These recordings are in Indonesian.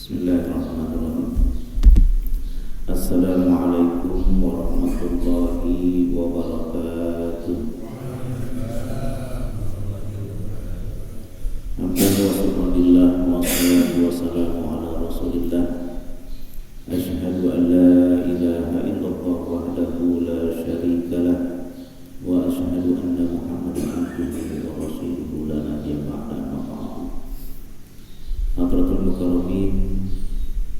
Bismillahirrahmanirrahim. Assalamualaikum warahmatullahi wabarakatuh. Alhamdulillah wassalatu wassalamu ala Rasulillah. Asyhadu an la ilaha illallah wahdahu la syarika lah wa asyhadu anna Muhammadan abduhu wa rasuluhu la nabiyya ba'dahu. Hadratul mukarramin,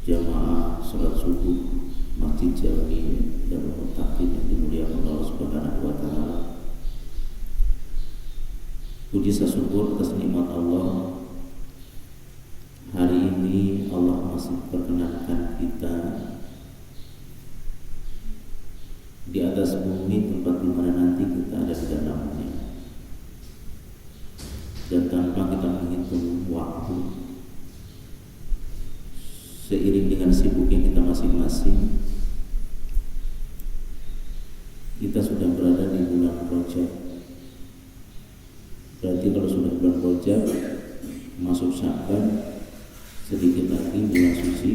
jamaah salat subuh Masjid Jami dan Muttaqin yang dimuliakan Allah Subhanahu wa taala. Puji syukur atas nikmat Allah. Hari ini Allah masih perkenankan kita di atas bumi, tempat di mana nanti kita ada di dalamnya. Dan tanpa kita menghitung waktu, seiring dengan sibuknya kita masing-masing, kita sudah berada di bulan Rajab. Berarti kalau sudah bulan Rajab, masuk Sya'ban, sedikit lagi bulan suci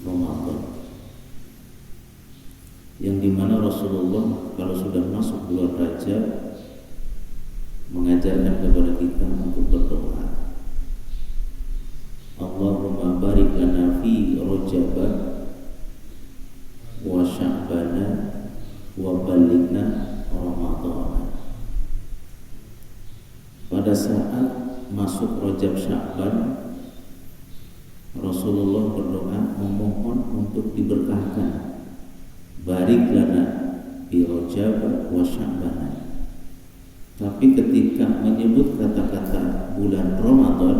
Ramadan, yang dimana Rasulullah kalau sudah masuk bulan Rajab mengajarkan kepada kita untuk berdoa, Allahumma barik lana fi Rajab wa Sya'bana wa balighna Ramadan. Pada saat masuk Rajab Sya'ban, Rasulullah berdoa memohon untuk diberkahkan, barik lana fi Rajab wa Sya'bana. Tapi ketika menyebut kata-kata bulan Ramadan,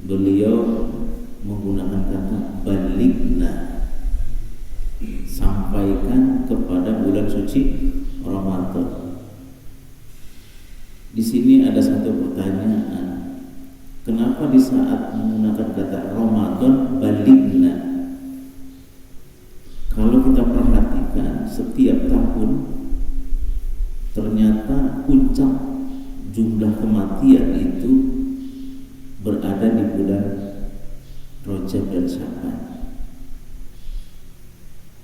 beliau menggunakan kata balighna, sampaikan kepada bulan suci Ramadan. Di sini ada satu pertanyaan, kenapa di saat menggunakan kata Ramadan balighna? Kalau kita perhatikan setiap tahun, ternyata puncak jumlah kematian itu berada di bulan Rajab dan Sya'ban,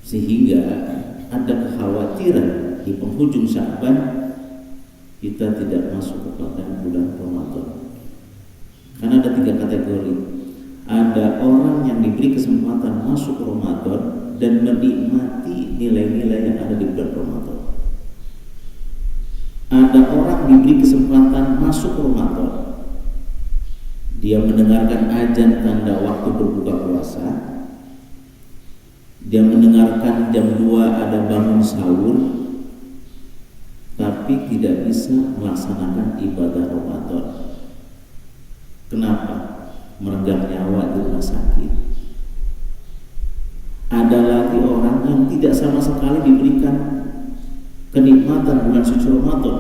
sehingga ada kekhawatiran di penghujung Sya'ban kita tidak masuk kepada bulan Ramadan. Karena ada 3 kategori. Ada orang yang diberi kesempatan masuk Ramadan dan menikmati nilai-nilai yang ada di bulan Ramadan. Ada orang diberi kesempatan masuk Ramadan, dia mendengarkan azan tanda waktu berbuka puasa, dia mendengarkan jam 2 ada bangun sahur, tapi tidak bisa melaksanakan ibadah Ramadan. Kenapa? Meregang nyawa di rumah sakit. Ada lagi orang yang tidak sama sekali diberikan kenikmatan bulan suci Ramadan,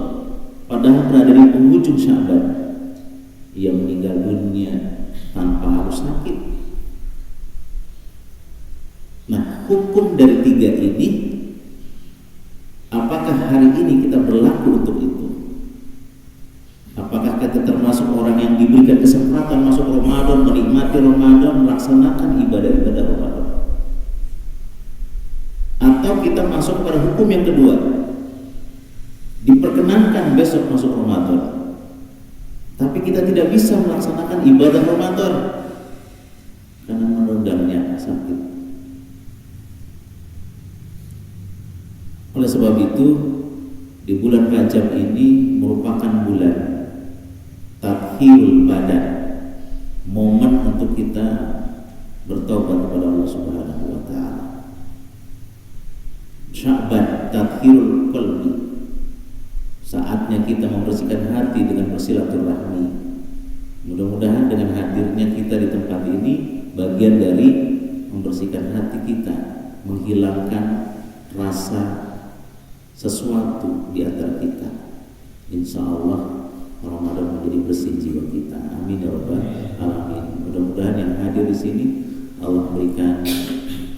padahal berada di penghujung Sya'ban. Ia meninggal dunia tanpa harus sakit. Nah, hukum dari 3 ini, apakah hari ini kita berlaku untuk itu? Apakah kita termasuk orang yang diberikan kesempatan masuk Ramadan, menikmati Ramadan, melaksanakan ibadah-ibadah Ramadan? Atau kita masuk pada hukum yang kedua, diperkenankan besok masuk Ramadan, tapi kita tidak bisa melaksanakan ibadah Ramadan karena menundangnya sakit. Oleh sebab itu, di bulan Rajab ini merupakan bulan tathhirul badan, momen untuk kita bertobat kepada Allah Subhanahu wa taala. Sya'ban tathhirul qalbi, saatnya kita membersihkan hati dengan bersilaturahmi. Mudah-mudahan dengan hadirnya kita di tempat ini bagian dari membersihkan hati kita, menghilangkan rasa sesuatu di antara kita. Insya Allah Ramadan menjadi bersih jiwa kita. Amin ya rabbal alamin. Mudah-mudahan yang hadir di sini Allah berikan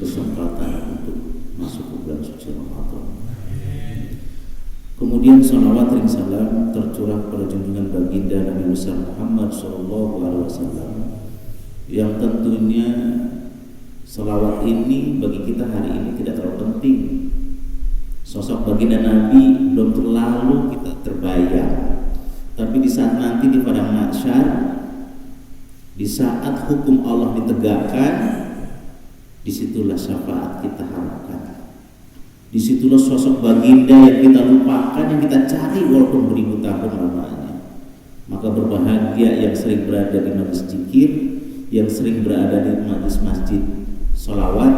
kesempatan untuk masuk ke bulan suci Ramadan. Kemudian salawat dan salam tercurah pada junjungan baginda Nabi besar Muhammad SAW, yang tentunya Salawat ini bagi kita hari ini tidak terlalu penting. Sosok baginda Nabi belum terlalu kita terbayang. Tapi di saat nanti di padang mahsyar, di saat hukum Allah ditegakkan, disitulah syafaat kita harapkan. Disitulah sosok baginda yang kita lupakan, yang kita cari walaupun beribu tahun lamanya. Maka berbahagia yang sering berada di majlis zikir, yang sering berada di majlis masjid sholawat,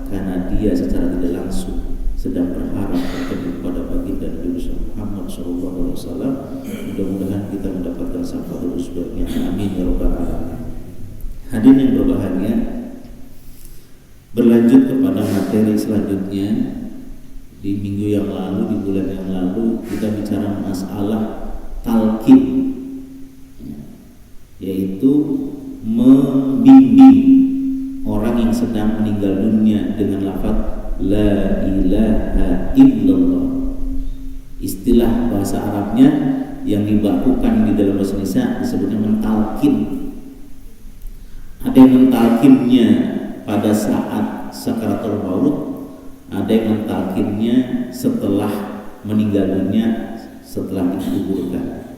karena dia secara tidak langsung sedang berharap bertemu kepada baginda Nabi Muhammad SAW. Mudah-mudahan kita mendapatkan syafaat sebaiknya. Amin ya rabbal alamin. Hadirin yang berbahagia, berlanjut kepada materi selanjutnya. Di minggu yang lalu, di bulan yang lalu, kita bicara masalah talqin, yaitu membimbing orang yang sedang meninggal dunia dengan lafaz la ilaha illallah. Istilah bahasa Arabnya yang dibakukan di dalam bahasa Indonesia disebutnya mentalkin. Ada yang mentalkinnya pada saat sakaratul maut, ada yang mentalkinnya setelah meninggal dunia, setelah dikuburkan.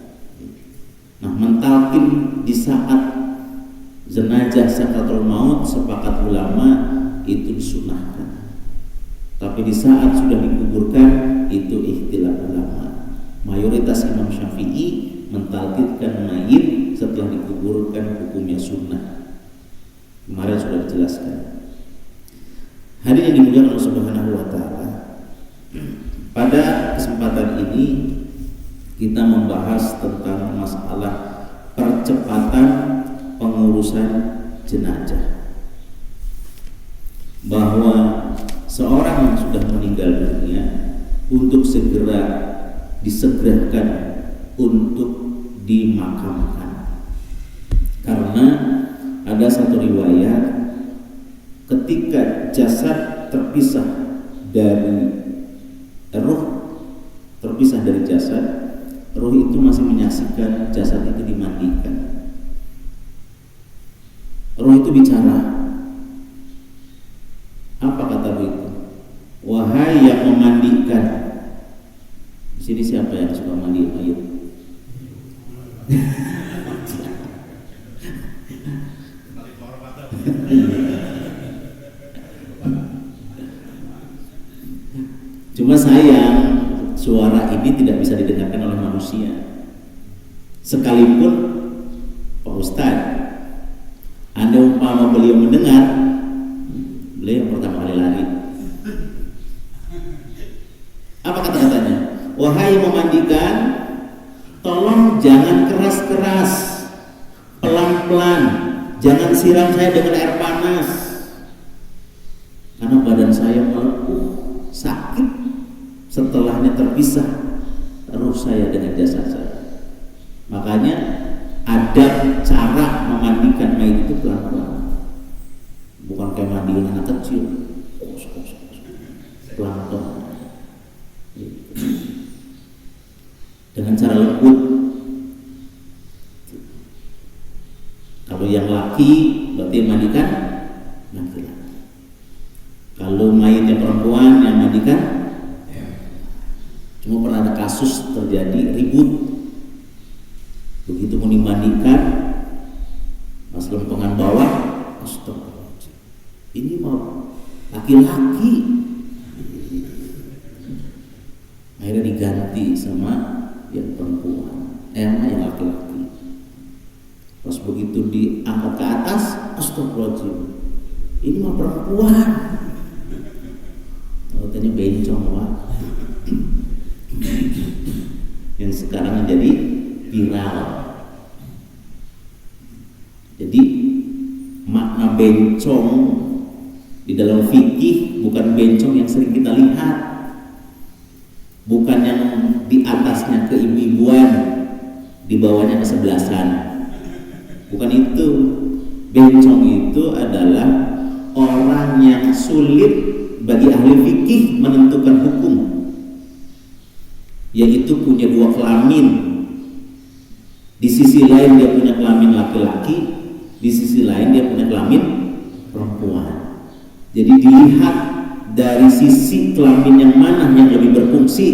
Nah, mentalkin di saat jenazah sakaratul maut, sepakat ulama itu disunahkan. Tapi di saat sudah dikuburkan, itu ikhtilaf ulama. Mayoritas Imam Syafi'i mentalkinkan mayit setelah dikuburkan, hukumnya sunnah. Kemarin sudah dijelaskan. Hadirin yang dimuliakan Allah Subhanahu wa taala. Pada kesempatan ini kita membahas tentang masalah percepatan pengurusan jenazah. Bahwa seorang yang sudah meninggal dunia untuk segera disegerakan untuk dimakamkan. Karena ada satu riwayat ketika jasad terpisah dari ruh, terpisah dari jasad, ruh itu masih menyaksikan jasad itu dimandikan. Ruh itu bicara. Apa kata ruh itu? Wahai yang memandikan. Di sini siapa yang suka mandi mayat? Cuma sayang suara ini tidak bisa didengarkan oleh manusia. Sekalipun Pak Ustadz, Anda umpama beliau mendengar, beliau pertama kali lari. Apa kata-katanya? Wahai yang memandikan, tolong jangan keras-keras, pelan-pelan, jangan siram saya dengan air panas, karena badan saya melepuh, sakit. Setelahnya terpisah ruh saya dengan jasad saya. Makanya ada cara memandikan mayit itu pelan-pelan, bukan kayak mandiin anak kecil, pelan-pelan, dengan cara lembut. Kalau yang laki berarti yang mandikan laki-laki. Kalau mayitnya perempuan yang mandikan. Cuma pernah ada kasus terjadi ribut. Begitu mau dimandikan, pas lempengan bawah, astagfirullahaladzim, ini mau laki-laki. Akhirnya diganti sama yang perempuan, yang laki-laki. Pas begitu diangkat ke atas, astagfirullahaladzim, ini mau perempuan. Katanya bencong, Pak. Yang sekarang menjadi viral. Jadi makna bencong di dalam fikih bukan bencong yang sering kita lihat, bukan yang di atasnya keibu-ibuan, di bawahnya kesebelasan, bukan itu. Bencong itu adalah orang yang sulit bagi ahli fikih menentukan hukum, yaitu punya dua kelamin. Di sisi lain dia punya kelamin laki-laki, di sisi lain dia punya kelamin perempuan. Jadi dilihat dari sisi kelamin yang mana yang lebih berfungsi.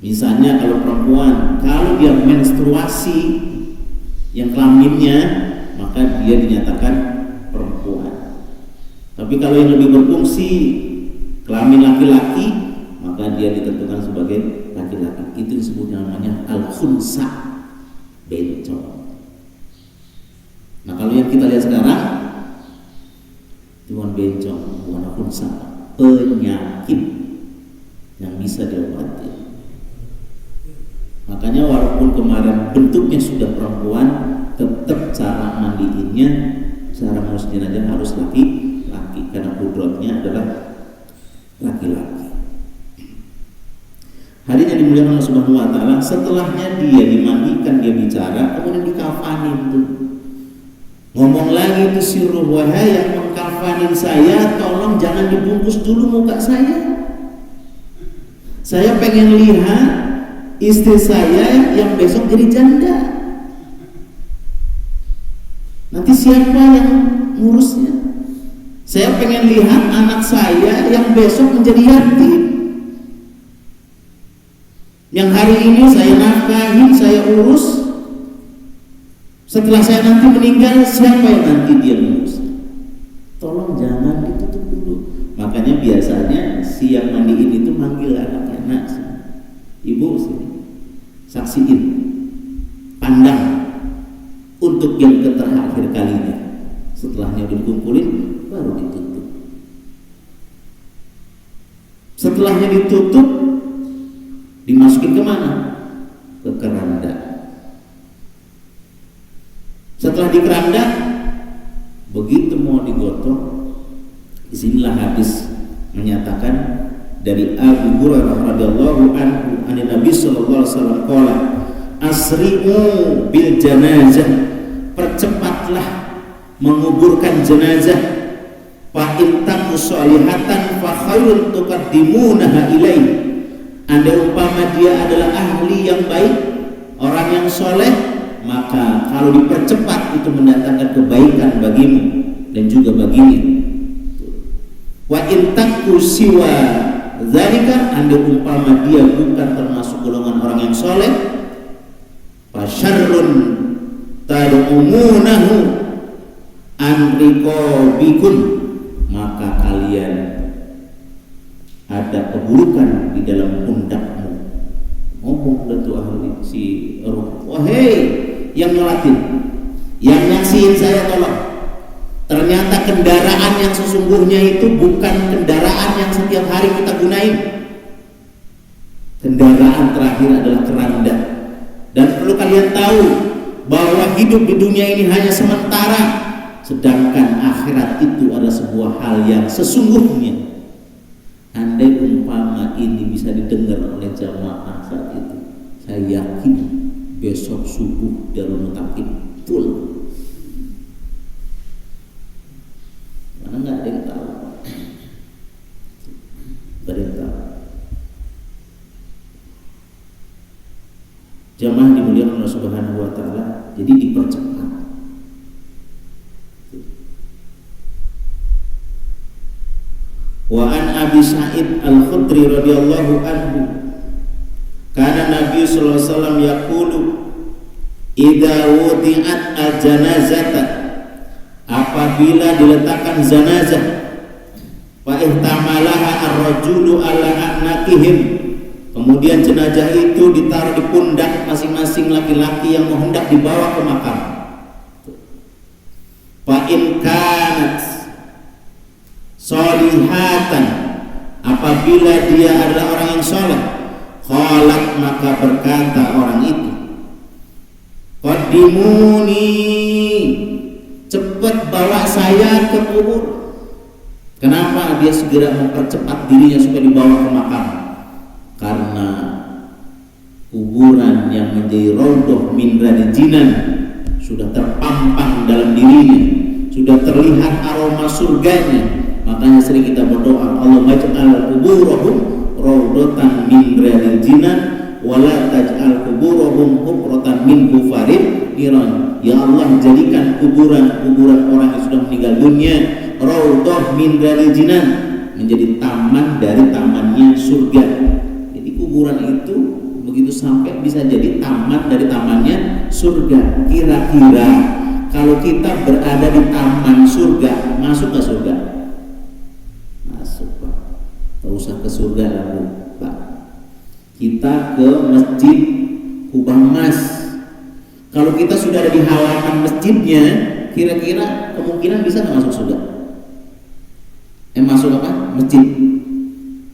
Misalnya kalau perempuan, kalau dia menstruasi yang kelaminnya, maka dia dinyatakan perempuan. Tapi kalau yang lebih berfungsi kelamin laki-laki, maka dia ditentukan sebagai laki-laki. Itu disebut namanya al-khunsa, bencong. Nah kalau yang kita lihat sekarang, bukan bencong, bukan khunsa, penyakit yang bisa diobati. Makanya walaupun kemarin bentuknya sudah perempuan, tetap cara mandiinnya, cara ngurus jenazah harus laki-laki, karena kudratnya adalah laki-laki. Hadirin yang dimuliakan Allah Subhanahu wa taala, setelahnya dia dimandikan, dia bicara, kemudian dikafanin tuh. Ngomong lagi itu si ruh, wahai yang mengkafanin saya, tolong jangan dibungkus dulu muka saya. Saya pengen lihat istri saya yang besok jadi janda. Nanti siapa yang ngurusnya? Saya pengen lihat anak saya yang besok menjadi yatim, yang hari ini saya nafkahin, saya urus. Setelah saya nanti meninggal, siapa yang nanti dia ngurus? Tolong jangan ditutup dulu. Makanya biasanya si yang mandiin itu manggil anaknya, nak, ibu sini, saksiin, pandang untuk yang terakhir kalinya. Setelahnya udah dikumpulin, baru ditutup. Setelahnya ditutup, dimasukin kemana? Ke keranda. Setelah di keranda, begitu mau digotong, disinilah hadis menyatakan dari Abu Hurairah radhiyallahu anhu, an Nabi sallallahu alaihi wasallam qala, asri'u bil janazah, percepatlah menguburkan jenazah, fa in taku sholihatan fa khairun tuqaddimunaha ilaih. Andai umpama dia adalah ahli yang baik, orang yang soleh, maka kalau dipercepat itu mendatangkan kebaikan bagimu dan juga baginya. Wa in taku siwa dzalika, andai umpama dia bukan termasuk golongan orang yang soleh, fa syarrun tad'umunahu an riqabikum, maka kalian ada keburukan di dalam pundakmu. Ngomong datu ahli si ruh, wahai yang nyolatin, yang nyaksiin saya, tolong. Ternyata kendaraan yang sesungguhnya itu bukan kendaraan yang setiap hari kita gunain. Kendaraan terakhir adalah keranda. Dan perlu kalian tahu bahwa hidup di dunia ini hanya sementara, sedangkan akhirat itu adalah sebuah hal yang sesungguhnya. Andai umpama ini bisa didengar oleh jamaah saat itu, saya yakin besok subuh Darul Mutakin full. Mana nggak ada yang tahu, nggak ada yang tahu. Jamaah dimuliakan Allah Subhanahu wa taala, jadi dipercepat. Wa an Abi Sa'id Al-Khudri radhiyallahu anhu, kana Nabi sallallahu alaihi wasallam yaqulu, idza wudi'at al-janazata, apabila diletakkan jenazah, fa ihtamalaha ar-rajulu ala anakihim, kemudian jenazah itu ditaruh di pundak masing-masing laki-laki yang hendak dibawa ke makam. Fa in kanat solihatan, apabila dia adalah orang yang soleh, qalat, maka berkata orang itu, qaddimuni, cepat bawa saya ke kubur. Kenapa dia segera mempercepat dirinya supaya dibawa ke makam? Karena kuburan yang menjadi raudhah min riyadil jinan sudah terpampang dalam dirinya, sudah terlihat aroma surganya. Makanya sering kita berdoa, Allahumma ij'al kuburahum raudhatan min riyadil jinan wa la taj'al kuburahum hufratan min hufarin niran. Ya Allah, jadikan kuburan-kuburan orang yang sudah meninggal dunia raudhah min riyadil jinan, menjadi taman dari tamannya surga. Jadi kuburan itu begitu sampai bisa jadi taman dari tamannya surga. Kira-kira kalau kita berada di taman surga, masuk nggak surga? Masuk, Pak. Nggak usah ke surga lalu, Pak. Kita ke Masjid Kubah Mas. Kalau kita sudah ada di halaman masjidnya, kira-kira kemungkinan bisa nggak masuk surga? Masuk apa? Masjid?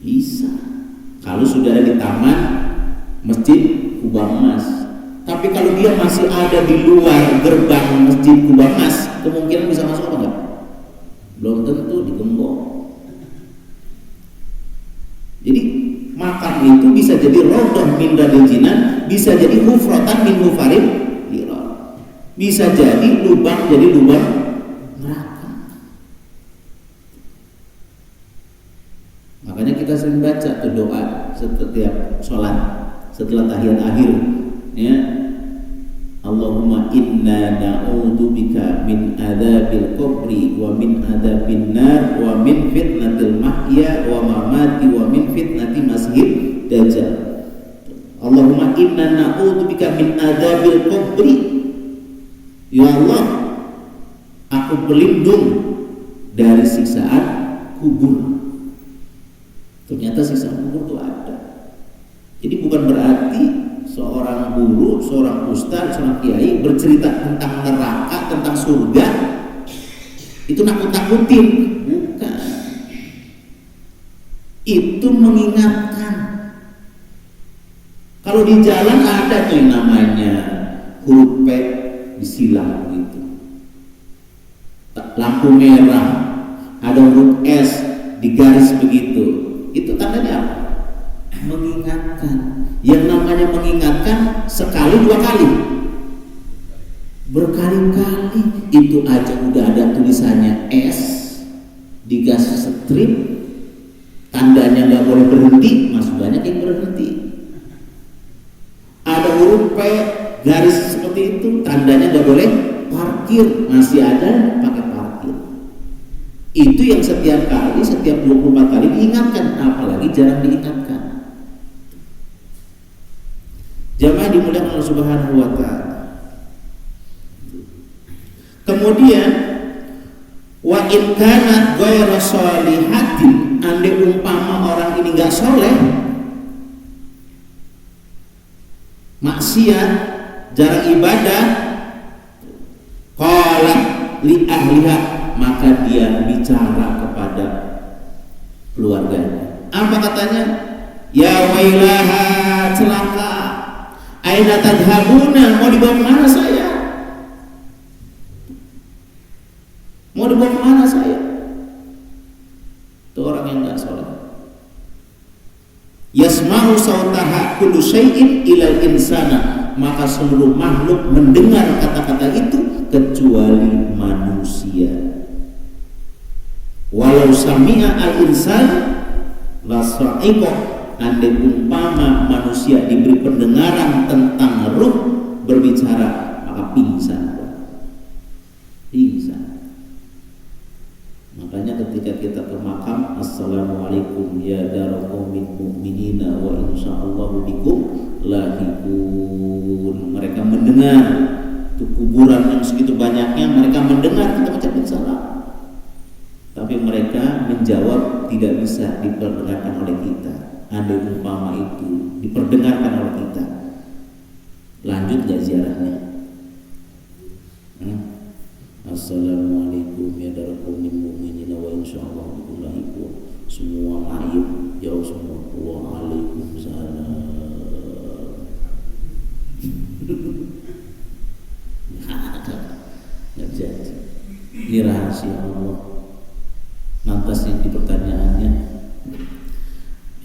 Bisa. Kalau sudah ada di taman Masjid Kubah Mas. Tapi kalau dia masih ada di luar gerbang Masjid Kubah Mas, kemungkinan bisa masuk apa enggak? Belum tentu, digembok. Jadi makam itu bisa jadi raudhah min riyadil jinan, bisa jadi hufratan min hufaril hirar. Bisa jadi lubang neraka. Makanya kita sering baca tuh doa setiap sholat setelah tahiyat akhir, ya. Allahumma inna na'udzubika min adzabil qabri wa min adzabin nar wa min fitnatil mahya wa mamati wa min fitnati masihid dajjal. Allahumma inna na'udzubika min adzabil qabri. Ya Allah, aku berlindung dari siksaan kubur. Ternyata siksaan kubur itu ada. Jadi bukan berarti seorang guru, seorang ustaz, seorang kiai bercerita tentang neraka, tentang surga itu nakut-nakutin. Bukan. Itu mengingatkan. Kalau di jalan ada tuh yang namanya huruf P disilang gitu. Lampu merah, ada huruf S digaris begitu. Itu tandanya apa? Mengingatkan. Yang namanya mengingatkan sekali dua kali, berkali-kali. Itu aja udah ada tulisannya S digaris strip, tandanya nggak boleh berhenti, masih banyak yang berhenti. Ada huruf P garis seperti itu, tandanya nggak boleh parkir, masih ada pakai parkir. Itu yang setiap kali, setiap 24 kali diingatkan, apalagi jarang diingatkan. Jamaah dimuliakan Allah Subhanahu wa taala. Kemudian wa in kana ghairu shalihatin, andai umpama orang ini enggak soleh, maksiat, jarang ibadah, qala li ahliha, maka dia bicara kepada keluarganya. Apa katanya? Ya wailaha, celaka. Aina tadhabuna, mau dibawa kemana saya? Mau dibawa kemana saya? Itu orang yang enggak soleh. Yasma'u sautaha kullu syai'in ilal insana, maka seluruh makhluk mendengar kata-kata itu kecuali manusia. Walau sami'a al-insan la sa'iqa, andai umpama manusia diberi pendengaran tentang ruh berbicara, maka pingsan. Makanya ketika kita ke makam, assalamualaikum ya darul qaumin mu'minina wa insyaallahu bikum lahiqun. Mereka mendengar itu kuburan yang segitu banyaknya, mereka mendengar kita ucapin salam, tapi mereka menjawab tidak bisa diperdengarkan oleh kita. Andai umpama itu diperdengarkan oleh kita, lanjut gak ziarahnya? Assalamualaikum ya darul qaumin mu'minina wa insyaallah bikum lahiqun. Semua mayit jauh semua. Waalaikumsalam. Nggak jadi. Ini rahasia Allah. Lantas yang di pertanyaannya,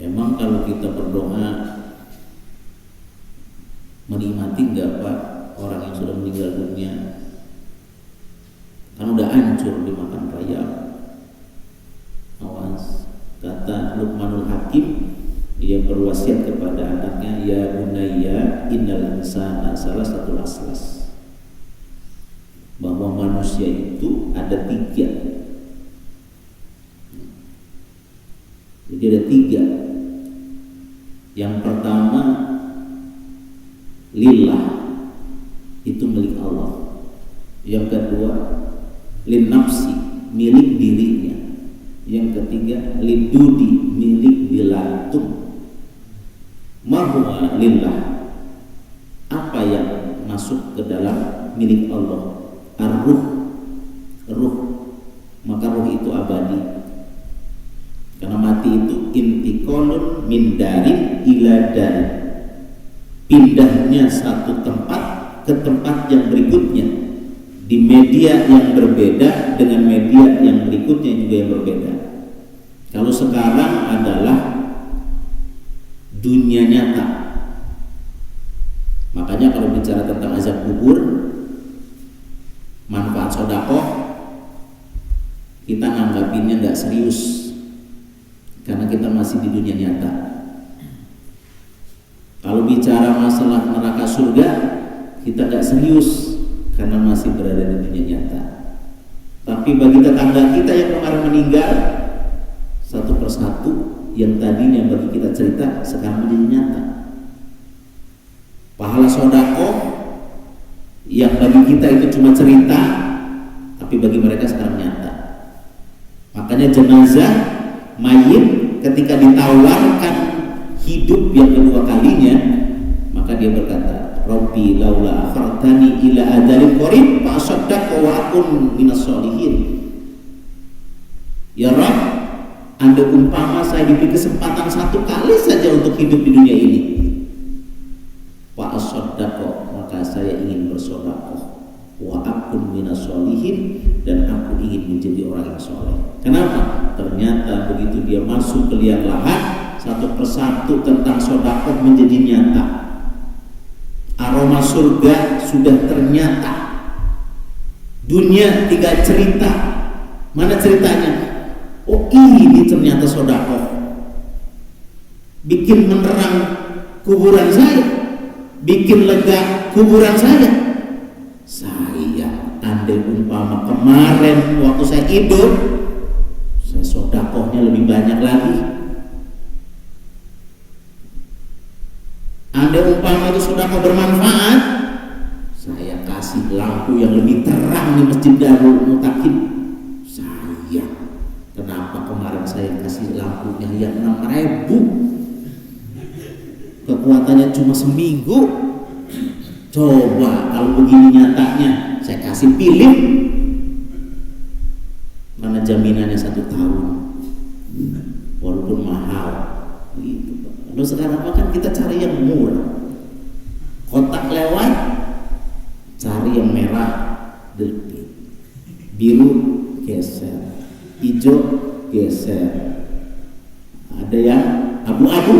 emang kalau kita berdoa menikmati enggak Pak orang yang sudah meninggal dunia? Kan udah hancur dimakan raya. Awas, kata Luqmanul Hakim, dia berwasiat kepada anaknya, ya bunayya innal insana salah satu aslas, bahwa manusia itu ada 3. Jadi ada 3. Yang pertama lillah, itu milik Allah. Yang kedua lin nafsi, milik dirinya. Yang ketiga lidudi, milik dilantung. Mahwa lillah, apa yang masuk ke dalam milik Allah? Ar-ruh, ruh. Maka ruh itu abadi. Karena mati itu intiqalun min darin ila darin, pindahnya satu tempat ke tempat yang berikutnya, di media yang berbeda dengan media yang berikutnya juga yang berbeda. Kalau sekarang adalah dunia nyata. Makanya kalau bicara tentang azab kubur, manfaat sedekah, kita nanggapinnya nggak serius karena kita masih di dunia nyata. Kalau bicara masalah neraka surga, kita nggak serius karena masih berada di dunia nyata. Tapi bagi tetangga kita yang kemarin meninggal, satu persatu yang tadinya bagi kita cerita sekarang menjadi nyata. Pahala sedekah yang bagi kita itu cuma cerita, tapi bagi mereka sekarang nyata. Makanya jenazah mayit ketika ditawarkan hidup yang kedua kalinya, maka dia berkata, Rabbi laula akhartani ila ajalin qarib fa asaddaq wa akun minas sholihin. Ya Rabb, andai umpama saya diberi kesempatan satu kali saja untuk hidup di dunia ini, fa asaddaq, maka saya ingin bersedekah, wa akun minas sholihin, dan aku ingin menjadi orang yang soleh. Kenapa? Ternyata begitu dia masuk ke liang lahat, satu persatu tentang sedekah menjadi nyata. Aroma surga sudah ternyata. Dunia tinggal cerita. Mana ceritanya? Oh, ini ternyata sedekah bikin menerang kuburan saya, bikin lega kuburan saya. Saya andai umpama kemarin waktu saya hidup, saya sedekahnya lebih banyak lagi. Andai umpama itu sedekah bermanfaat, saya kasih lampu yang lebih terang di Masjid Darul Mutakin. Saya, kenapa kemarin saya kasih lampunya yang 6.000, kekuatannya cuma seminggu. Coba kalau begini nyatanya, saya kasih pilih, mana jaminannya 1 tahun, walaupun mahal gitu. Lalu sekarang apa kan kita cari yang murah, kotak lewat, cari yang merah delpit, biru geser, hijau geser, ada yang abu-abu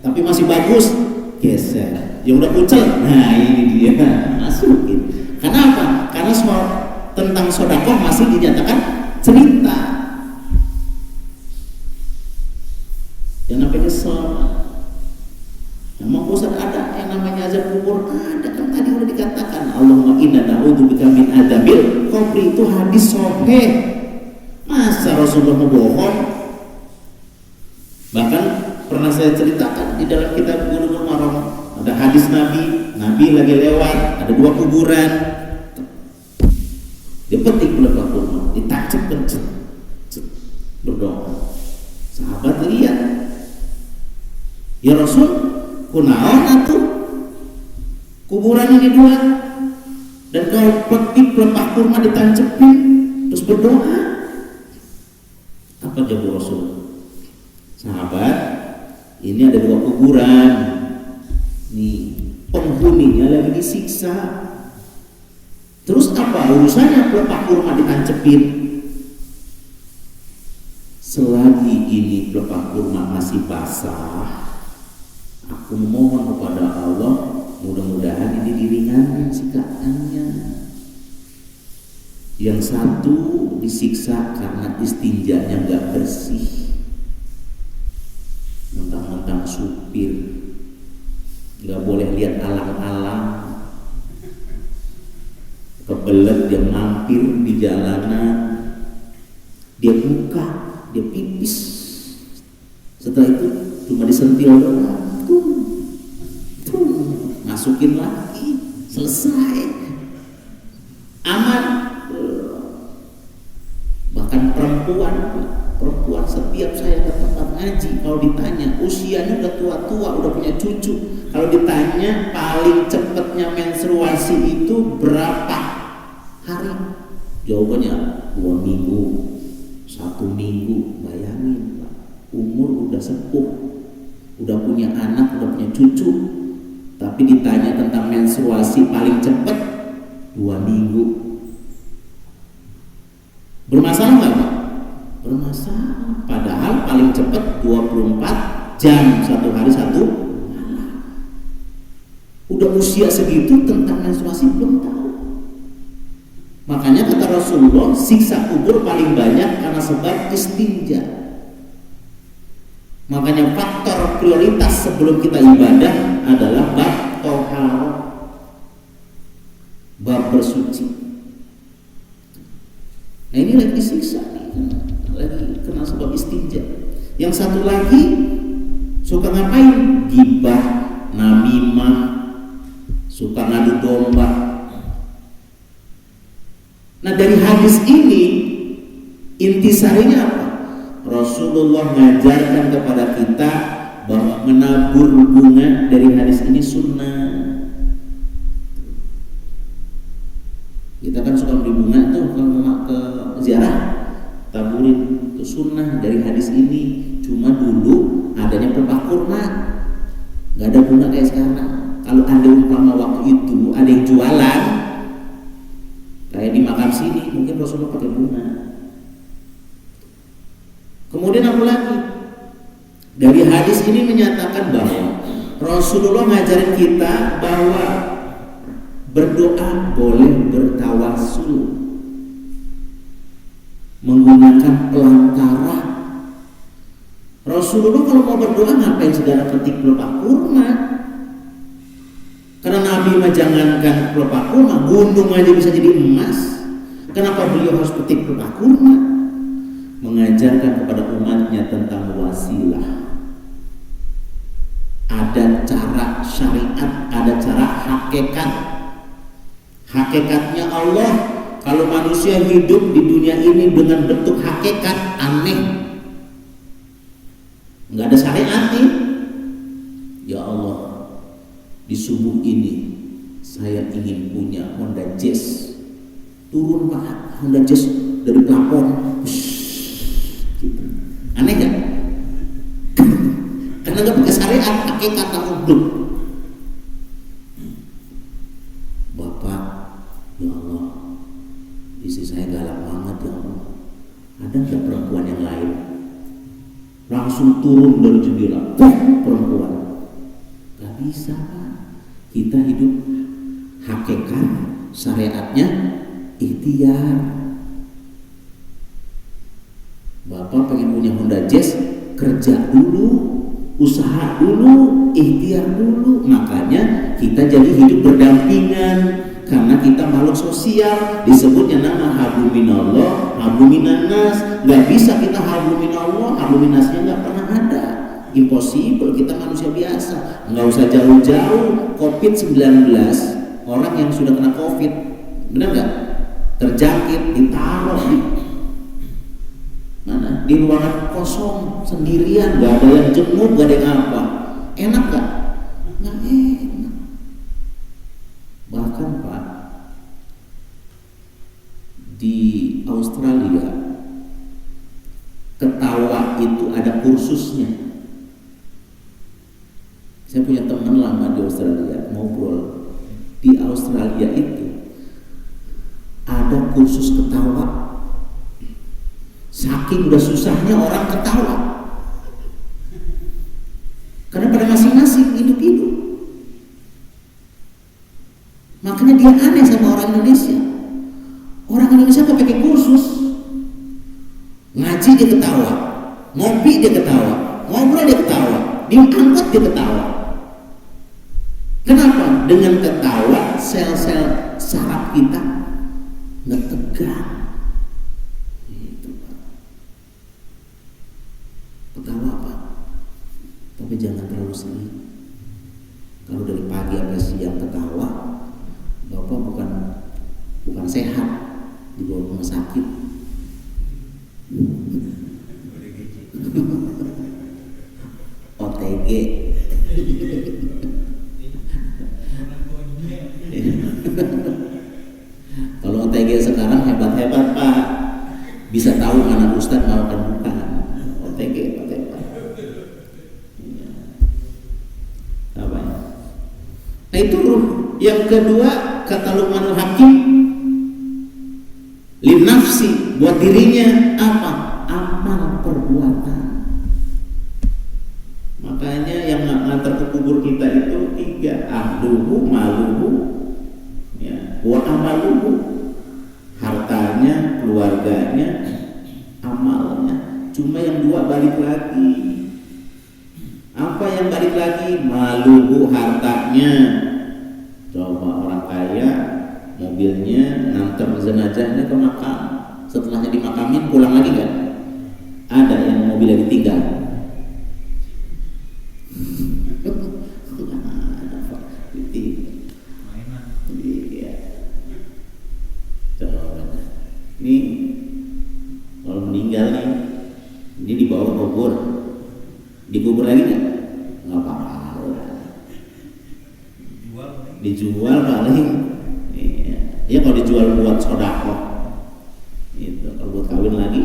tapi masih bagus geser, yang udah kucel, nah ini dia masukin. Kenapa? Karena soal tentang sedekah masih dinyatakan cerita. Yang namanya selamat. Memang Ustaz ada yang namanya azab kubur, ada kan tadi udah dikatakan Allahumma inna na'udzubika min adzabil qabri, itu hadis sahih. Masa Rasulullah bohong? Bahkan pernah saya ceritakan di dalam kitab Bulughul Maram, ada hadis Nabi lagi lewat, ada 2 kuburan. Dia petik belakang kurma, ditancap kencet, berdoa. Sahabat lihat, ya Rasul, kunaon atuh kuburan ini 2, dan kau petik pelepah kurma ditancepin terus berdoa. Apa jawab Rasul? Sahabat, ini ada 2 kuburan nih, penghuninya lagi disiksa. Terus apa urusannya pelepah kurma ditancepin? Selagi ini pelepah kurma masih basah, aku mohon kepada Allah, mudah-mudahan ini diringankan sikatannya. Yang satu disiksa karena istinjanya nggak bersih, mentang-mentang supir nggak boleh lihat alang-alang, kebelet dia mampir di jalanan, dia buka, dia pipis, Setelah itu cuma disentil doang, masukin lagi, selesai, aman. Bahkan perempuan setiap saya ke tempat ngaji, kalau ditanya usianya udah tua-tua, udah punya cucu, kalau ditanya paling cepatnya menstruasi itu berapa hari, jawabannya 2 minggu, 1 minggu. Bayangin Pak, umur udah sepuh, udah punya anak, udah punya cucu, tapi ditanya tentang menstruasi paling cepat 2 minggu. Bermasalah nggak Pak? Bermasalah. Padahal paling cepat 24 jam, 1 hari 1 malam. Udah usia segitu tentang menstruasi belum tahu. Makanya kata Rasulullah, siksa kubur paling banyak karena sebab istinja. Makanya faktor prioritas sebelum kita ibadah adalah bab toharo, bab bersuci. Nah ini lagi disiksa nih, lagi kena sebab istinja. Yang satu lagi suka ngapain? Gibah, namimah, suka ngadu domba. Nah dari hadis ini intisarinya apa? Rasulullah mengajarkan kepada kita bahwa menabur bunga dari hadis ini sunnah. Kita kan suka beli bunga tuh ke ziarah, taburin, itu sunnah dari hadis ini. Cuma dulu adanya pelepah kurma, nggak ada bunga kayak sekarang. Kalau ada umpama waktu itu ada yang jualan kayak di makam sini, mungkin Rasulullah pakai bunga. Kemudian apa lagi? Dari hadis ini menyatakan bahwa Rasulullah ngajarin kita bahwa berdoa boleh bertawasul menggunakan pelantara. Rasulullah kalau mau berdoa ngapain segala petik pelepah kurma? Karena Nabi mah jangankan pelepah kurma, gunung aja bisa jadi emas. Kenapa beliau harus petik pelepah kurma? Mengajarkan kepada umatnya tentang wasilah. Ada cara syariat, ada cara hakikat. Hakikatnya Allah, kalau manusia hidup di dunia ini dengan bentuk hakikat aneh, nggak ada syariat nih. Ya Allah, di subuh ini saya ingin punya Honda Jazz. Turun Pak, Honda Jazz dari plafon. Gitu. Aneh gak? Karena nggak pakai syariat, hakikat hidup. Bapak, ya Allah, istri saya galak banget ya Allah. Ada nggak perempuan yang lain? Langsung turun dari jendela, perempuan. Gak bisa Pak. Kita hidup hakikat, syariatnya ikhtiar. Bapak pengen punya Honda Jazz, kerja dulu, usaha dulu, ikhtiar dulu. Makanya kita jadi hidup berdampingan. Karena kita makhluk sosial, disebutnya nama habluminallah, habluminannas. Gak bisa kita habluminallah, habluminasnya gak pernah ada. Impossible, kita manusia biasa. Gak usah jauh-jauh. COVID-19, orang yang sudah kena COVID, benar gak? Terjangkit, ditaruh di mana? Di ruangan kosong, sendirian, gak ada yang jenguk, gak ada yang apa. Enak gak? Gak enak. Bahkan Pak, di Australia ketawa itu ada kursusnya. Saya punya teman lama di Australia, ngobrol. Di Australia itu ada kursus ketawa. Saking udah susahnya orang ketawa, karena pada masing-masing hidup-hidup. Makanya dia aneh sama orang Indonesia. Orang Indonesia kok pakai kursus, ngaji dia ketawa, ngopi dia ketawa, ngobrol dia ketawa, diangkut dia ketawa. Kenapa? Dengan ketawa sel-sel saraf kita ngetegang. Itu Pak. Ketawa apa? tapi jangan terlalu sering. Kalau dari pagi sampai siang ketawa, Bapak bukan sehat, dibawa ke rumah sakit. OTG. Kalau OTG sekarang hebat-hebat Pak, bisa tahu mana ustadz mau kan bukan. OTG hebat-hebat. Apa ya? Nah itu yang kedua kata Luqmanul Hakim, lin nafsi, buat dirinya apa? Amal perbuatan. Makanya yang ngantar ke kubur kita itu 3, ahluhu, maluhu, ya, wa amaluhu, hartanya, keluarganya, amalnya. Cuma yang 2 balik lagi. Apa yang balik lagi? Maluhu, hartanya. Coba orang kaya, mobilnya ngantar jenazahnya ke makam, setelahnya dimakamin pulang lagi kan? Ada yang mobilnya ditinggal. Ini kalau meninggal nih, ini dibawa ke kubur, dikubur lagi nggak? Nggak apa-apa, dijual paling. Ya kalau dijual buat sedekah, itu kalau buat kawin lagi,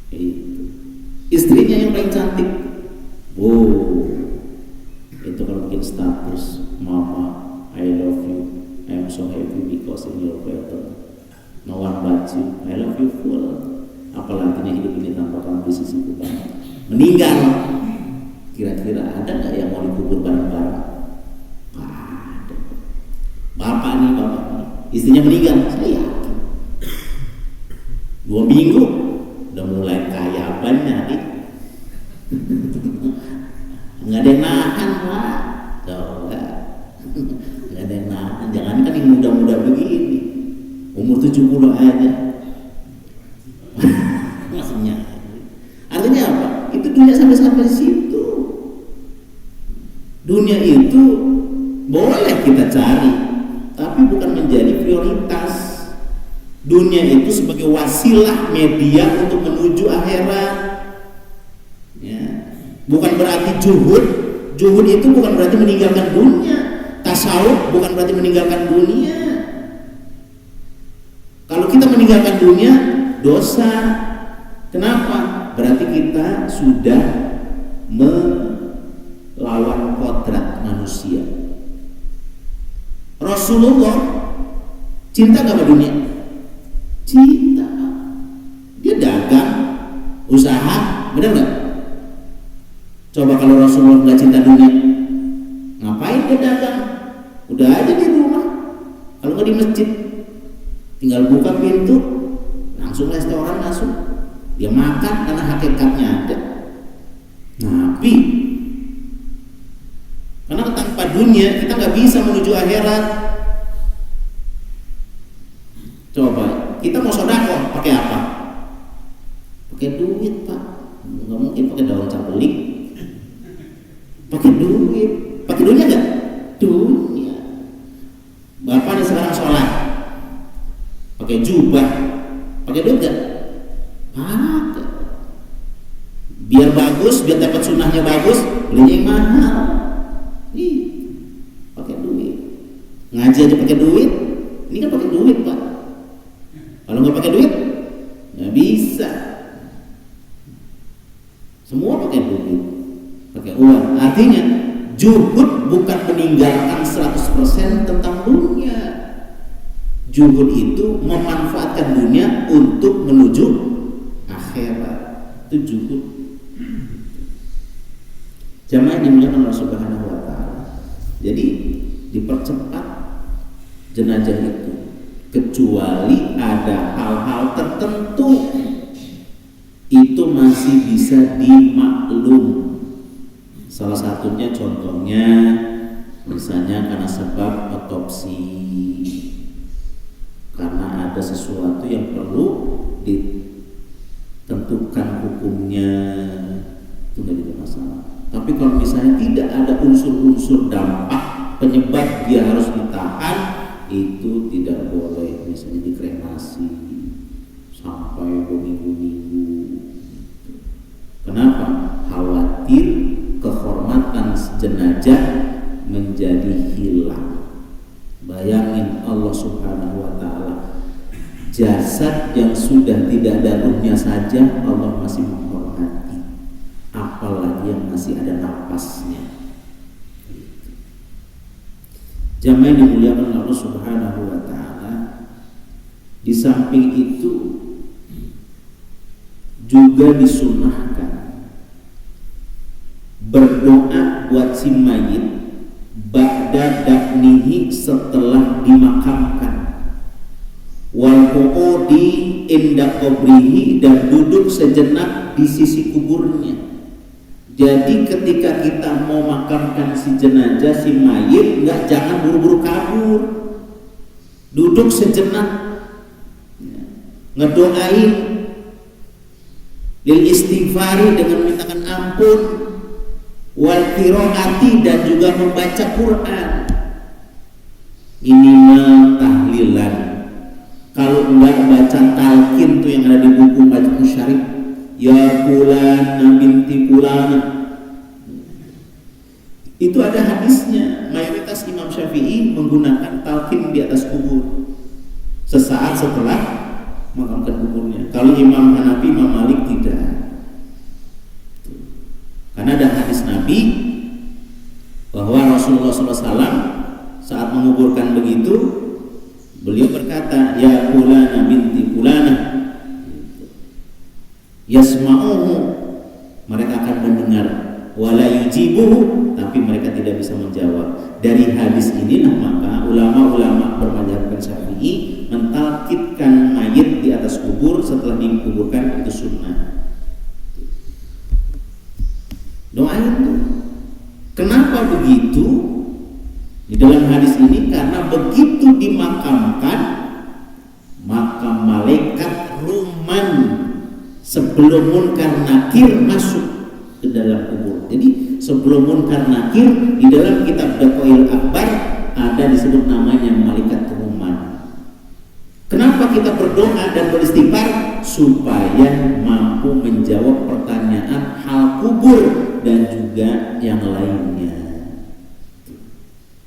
itu istrinya yang paling cantik. Itu kalau bikin status, mama, I love you, I am so happy because in your better. No one but you, I love you full. Apalagi hidup ini tanpa kamu di sisiku kan. Meninggal, kira-kira ada nggak yang mau dikubur bareng-bareng? Ada. Bapak nih, istrinya meninggal, saya yakin 2 minggu udah mulai kaya banyak. Nggak ada yang nahan Pak. Nggak ada yang nahan. Jangankan yang muda-muda begini, umur 70 aja maksudnya. Artinya apa? Itu dunia sampai situ. Dunia itu boleh kita cari, tapi bukan menjadi prioritas. Dunia itu sebagai wasilah, media untuk menuju akhirat. Ya. Bukan berarti juhud. Juhud itu bukan berarti meninggalkan dunia. Tasawuf bukan berarti meninggalkan dunia. Kalau kita meninggalkan dunia, dosa. Kenapa? Berarti kita sudah melawan kodrat manusia. Rasulullah cinta gak sama dunia? Cinta. Dia dagang, usaha, benar gak? Coba kalau Rasulullah gak cinta dunia, ngapain dia dagang? Udah aja di rumah. Kalau nggak di masjid, tinggal buka pintu, langsung restoran masuk. Dia makan karena hakikatnya ada. Nabi, karena tanpa dunia kita nggak bisa menuju akhirat. Coba kita mau sedekah pakai apa? Pakai duit Pak. Nggak mungkin pakai daun cabelik. Pakai duit. Pakai duitnya nggak? Dunia. Bapak nih sekarang sholat pakai jubah, pakai duit nggak? Pakai. Biar bagus, biar dapat sunnahnya bagus, belinya yang mahal. Ih, pakai duit. Ngaji aja pakai duit. Ini kan pakai duit Pak. Kalau nggak pakai duit, nggak bisa. Semua pakai duit, pakai uang. Artinya juhud bukan meninggalkan 100% tentang dunia. Juhud itu memanfaatkan dunia untuk menuju akhirat. Itu juhud. Jamaah dimuliakan Allah Subhanahu wa taala. Jadi dipercepat jenazah itu, kecuali ada hal-hal tertentu itu masih bisa dimaklum. Salah satunya contohnya misalnya karena sebab otopsi, karena ada sesuatu yang perlu diteliti tentukan hukumnya, itu nggak jadi masalah. Tapi kalau misalnya tidak ada unsur-unsur dampak penyebab dia harus ditahan, itu tidak boleh. Misalnya dikremasi sampai berminggu-minggu. Kenapa? Khawatir kehormatan jenazah menjadi hilang. Bayangin Allah Subhanahu wa ta'ala, jasad yang sudah tidak ada ruhnya saja Allah masih menghormati, apalagi yang masih ada napasnya. Jamaah yang dimuliakan Allah Subhanahu wa ta'ala, di samping itu juga disunahkan berdoa buat si mayit ba'da dafnihi, setelah dimakamkan, wal qu'udi inda qabrihi, dan duduk sejenak di sisi kuburnya. Jadi ketika kita mau makamkan si jenazah, si mayit, jangan buru-buru kabur, duduk sejenak, ngedoain, lil istighfari, dengan mintakan ampun, wal qiraati, dan juga membaca Quran. Ini mah tahlilan. Kalau enggak baca talqin tuh yang ada di buku baca musyarif, ya fulan binti fulana, itu ada hadisnya. Mayoritas Imam Syafi'i menggunakan talqin di atas kubur sesaat setelah makamkan kuburnya. Kalau Imam Hanafi, Imam Malik tidak. Karena ada hadis Nabi bahwa Rasulullah SAW saat menguburkan begitu, beliau berkata, ya fulana binti fulana, yasma'uhu, mereka akan mendengar, wala yujibuhu, tapi mereka tidak bisa menjawab. Dari hadis inilah maka ulama-ulama bermadzhab Syafi'i mentalqinkan mayit di atas kubur setelah dikuburkan, itu sunnah. Doain tuh. Kenapa begitu? Di dalam hadis ini, karena begitu dimakamkan, maka malaikat ruman sebelum Munkar Nakir masuk ke dalam kubur. Jadi sebelum Munkar Nakir, di dalam kitab Daqail Akbar ada disebut namanya malaikat ruman. Kenapa kita berdoa dan beristighfar? Supaya mampu menjawab pertanyaan hal kubur dan juga yang lainnya.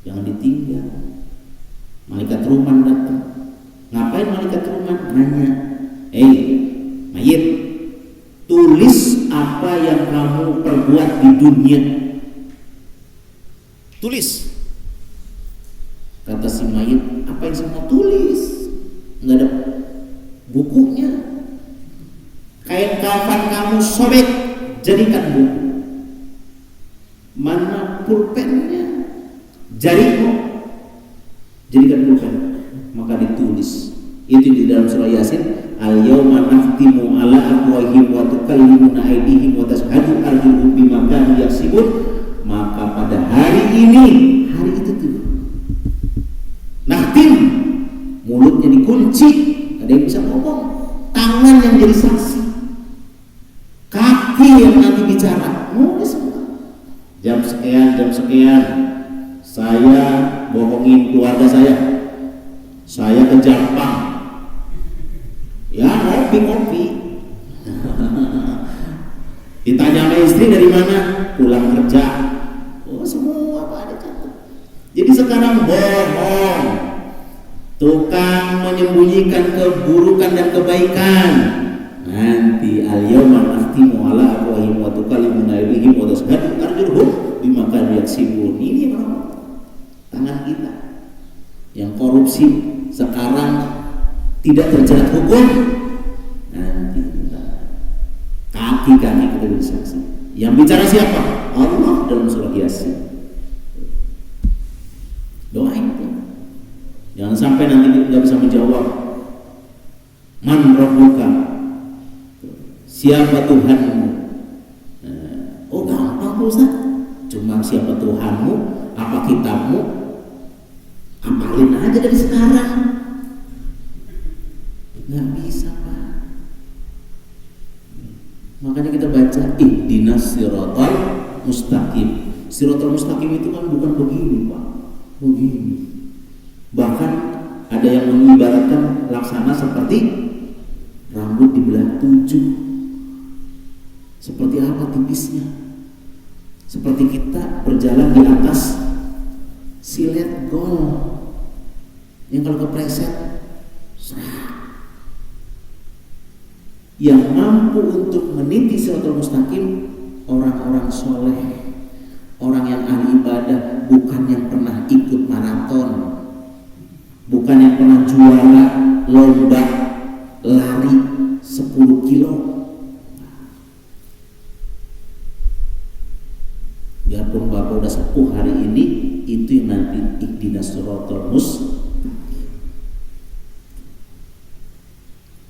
Jangan ditinggal. Malaikat ruman datang. Ngapain malaikat ruman? Nanya, mayit, tulis apa yang kamu perbuat di dunia. Tulis. Kata si mayit, apa yang saya mau tulis? Nggak ada bukunya. Kain kafan kamu sobek, jadikan buku. Mana pulpennya? Jarimu, jadikan pulpen. Maka ditulis. Itu di dalam surah Yasin, al-yawma nakhtimu ala afwahihim wa tukallimuna aydihim wa tashhadu arjuluhum bima kanu yaksibun. Maka pada hari ini, hari itu tuh, nakhtim, mulutnya dikunci, ada yang bisa ngomong, tangan yang jadi saksi, kaki yang nanti bicara, nulis semua. Jam sekian saya bohongin keluarga saya ke Jepang, ya ngopi. Ditanya sama istri dari mana, pulang kerja, semua apa ada catat. Jadi sekarang bohong, tukang menyembunyikan keburukan dan kebaikan, nanti al-yawma nakhtimu ala afwahihim wa tukallimuna aydihim wa tashhadu arjuluhum bima kanu yaksibun. Ini tangan kita yang korupsi sekarang tidak terjerat hukum, nanti kaki kita bersaksi. Yang bicara siapa? Allah dalam surah Yasin. Doain tuh. Jangan sampai nanti nggak bisa menjawab. Man rabbuka? Siapa Tuhanmu? Gampang Ustaz. Cuma siapa Tuhanmu, apa kitabmu, apalin aja dari sekarang. Nggak bisa Pak. Makanya kita baca ihdinas siratal mustaqim. Siratal mustaqim itu kan bukan begini, Pak. Begini. Bahkan ada yang mengibaratkan laksana seperti rambut dibelah 7. Seperti apa tipisnya? Seperti kita berjalan di atas silet gol yang kalau kepleset, yang mampu untuk meniti siratal mustaqim orang-orang soleh, orang yang ahli ibadah, bukan yang pernah ikut maraton, bukan yang pernah juara lomba lari 10 kilo. Biarpun Bapak udah sepuh hari ini, itu yang nanti ihdinas siratal mustaqim.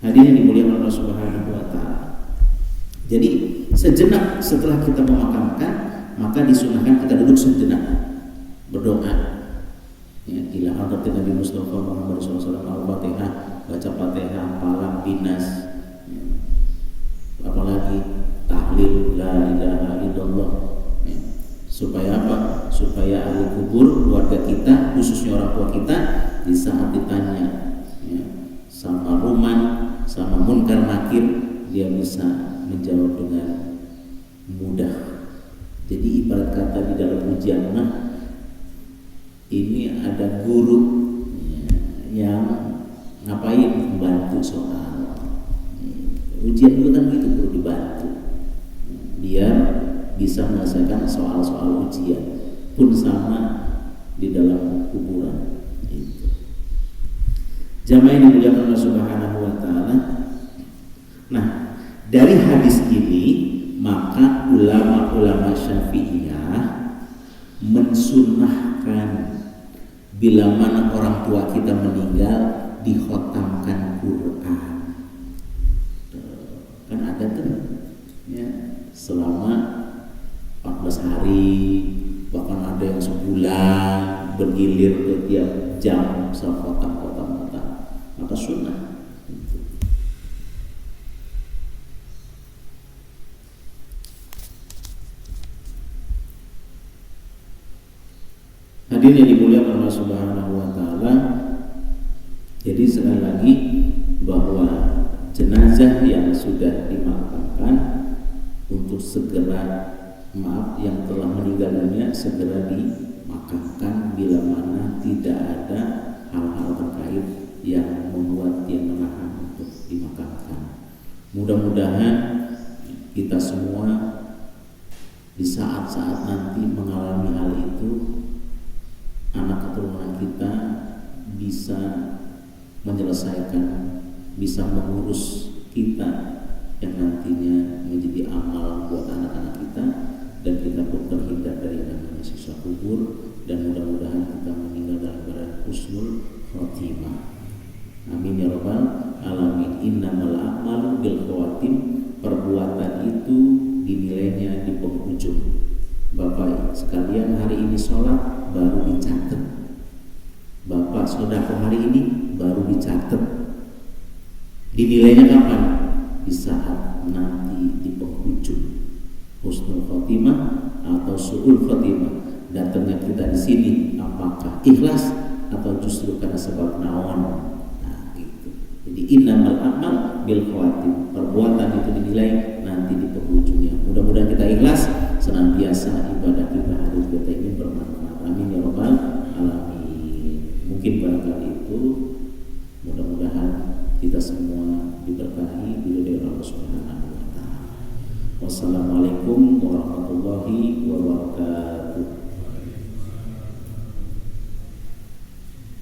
Hadirin dimuliakan Allah Subhanahu wa taala. Jadi sejenak setelah kita memakamkan, maka disunahkan kita duduk sejenak berdoa. Ya, ila hadratin Nabi Mustafa Muhammad SAW al-Fatihah, baca Fatihah, palang binas. Ya. Apalagi tahlil la ilaha illallah. Ya. Supaya apa? Supaya ahli kubur, keluarga kita, khususnya orang tua kita, di saat ditanya ya, sama Ruman, sama Munkar Nakir, dia bisa menjawab dengan mudah. Jadi ibarat kata di dalam ujian ini ada guru ya, yang ngapain membantu soal. Ujian itu kan gitu, perlu dibantu. Dia bisa menyelesaikan soal-soal ujian. Pun sama di dalam kuburan. Jamaah yang dimuliakan Allah Subhanahu wa taala. Nah, dari hadis ini maka ulama-ulama Syafi'iyah mensunnahkan bila mana orang tua kita meninggal dikhotamkan Quran. Kan ada tuh ya, selama 14 hari, bahkan ada yang sebulan bergilir setiap jam sekhotam-khotam, maka sunnah. Hadirin yang dimuliakan Allah Subhanahu wa taala. Jadi sekali lagi bahwa jenazah yang sudah dimakamkan untuk segera yang telah meninggal dunia segera dimakamkan bila mana tidak ada hal-hal terkait yang membuat dia menahan untuk dimakamkan. Mudah-mudahan kita semua di saat-saat nanti mengalami hal itu, anak keturunan kita bisa menyelesaikan, bisa mengurus kita yang nantinya menjadi amal buat anak-anak kita, dan kita pun terhindar dari namanya siksa kubur, dan mudah-mudahan kita meninggal dalam keadaan husnul khotimah. Amin ya rabbal alamin. Innamal a'malu bil khawatim. Perbuatan itu dinilainya di penghujung. Bapak sekalian, hari ini sholat baru dicatat. Bapak sedekah hari ini baru dicatat. Dinilainya kapan? Di saat nanti di penghujung husnul khotimah atau su'ul khotimah. Datangnya kita di sini apakah ikhlas atau justru karena sebab naon? Nah, gitu. Jadi innamal a'mal bil khawatim. Perbuatan itu dinilai nanti di penghujungnya. Mudah-mudahan kita ikhlas, senantiasa ibadah kita harus kita ingin bermanfaat. Amin ya rabbal alamin. Mungkin barangkali itu, mudah-mudahan kita semua diberkahi oleh Allah Subhanahu wa taala. Wassalamualaikum warahmatullahi wabarakatuh.